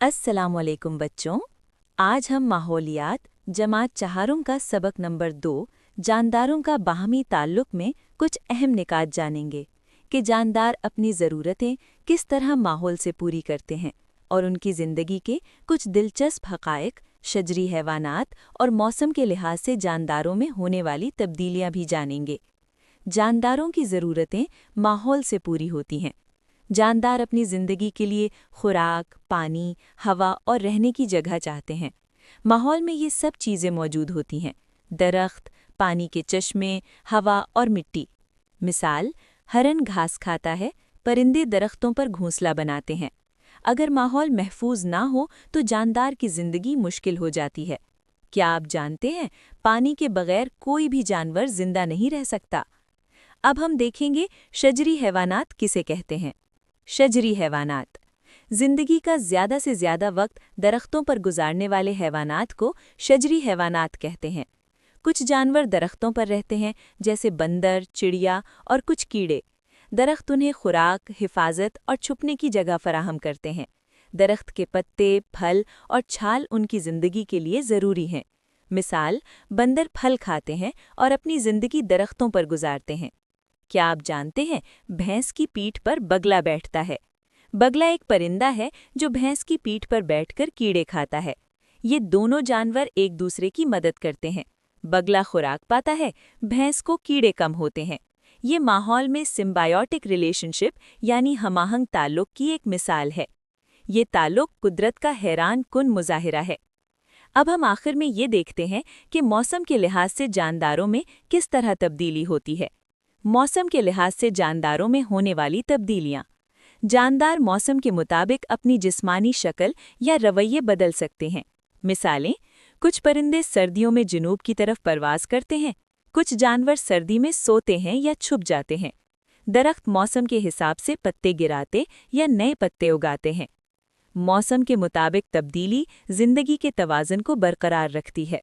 अस्सलामुअलैकुम बच्चों। आज हम माहौलियात जमात चहारों का सबक नंबर 2 जानदारों का बाहमी ताल्लुक में कुछ अहम निकात जानेंगे कि जानदार अपनी ज़रूरतें किस तरह माहौल से पूरी करते हैं और उनकी ज़िंदगी के कुछ दिलचस्प हक़ाइक़, शजरी हैवानात और मौसम के लिहाज से जानदारों में होने वाली तब्दीलियां भी जानेंगे। जानदारों की ज़रूरतें माहौल से पूरी होती हैं। जानदार अपनी ज़िंदगी के लिए खुराक, पानी, हवा और रहने की जगह चाहते हैं। माहौल में ये सब चीज़ें मौजूद होती हैं: दरख्त, पानी के चश्मे, हवा और मिट्टी। मिसाल, हरन घास खाता है, परिंदे दरख्तों पर घोंसला बनाते हैं। अगर माहौल महफूज ना हो तो जानदार की ज़िंदगी मुश्किल हो जाती है। क्या आप जानते हैं, पानी के बगैर कोई भी जानवर जिंदा नहीं रह सकता। अब हम देखेंगे शजरी हैवानात किसे कहते हैं। शजरी हैवानात जिंदगी का ज़्यादा से ज़्यादा वक्त दरख्तों पर गुजारने वाले हैवानात को शजरी हैवानात कहते हैं। कुछ जानवर दरख्तों पर रहते हैं, जैसे बंदर, चिड़िया और कुछ कीड़े। दरख्त उन्हें खुराक, हिफाजत और छुपने की जगह फराहम करते हैं। दरख्त के पत्ते, फल और छाल उनकी ज़िंदगी के लिए ज़रूरी हैं। मिसाल, बंदर फल खाते हैं और अपनी ज़िंदगी दरख्तों पर गुजारते हैं। क्या आप जानते हैं, भैंस की पीठ पर बगला बैठता है। बगला एक परिंदा है जो भैंस की पीठ पर बैठकर कीड़े खाता है। ये दोनों जानवर एक दूसरे की मदद करते हैं। बगला खुराक पाता है, भैंस को कीड़े कम होते हैं। ये माहौल में सिम्बायोटिक रिलेशनशिप यानी हमाहंग ताल्लुक की एक मिसाल है। ये ताल्लुक कुदरत का हैरान कुन मुजाहिरा है। अब हम आखिर में ये देखते हैं कि मौसम के लिहाज से जानदारों में किस तरह तब्दीली होती है। मौसम के लिहाज से जानदारों में होने वाली तब्दीलियां। जानदार मौसम के मुताबिक अपनी जिस्मानी शक्ल या रवैये बदल सकते हैं। मिसालें, कुछ परिंदे सर्दियों में जुनूब की तरफ परवास करते हैं। कुछ जानवर सर्दी में सोते हैं या छुप जाते हैं। दरख्त मौसम के हिसाब से पत्ते गिराते या नए पत्ते उगाते हैं। मौसम के मुताबिक तब्दीली जिंदगी के तवाज़ुन को बरकरार रखती है।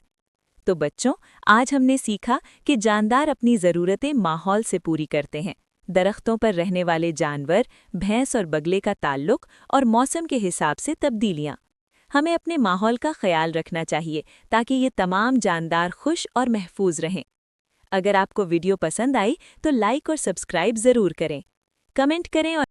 तो बच्चों, आज हमने सीखा कि जानदार अपनी ज़रूरतें माहौल से पूरी करते हैं। दरख्तों पर रहने वाले जानवर, भैंस और बगले का ताल्लुक और मौसम के हिसाब से तब्दीलियाँ। हमें अपने माहौल का ख्याल रखना चाहिए ताकि ये तमाम जानदार खुश और महफूज रहें। अगर आपको वीडियो पसंद आई तो लाइक और सब्सक्राइब ज़रूर करें, कमेंट करें और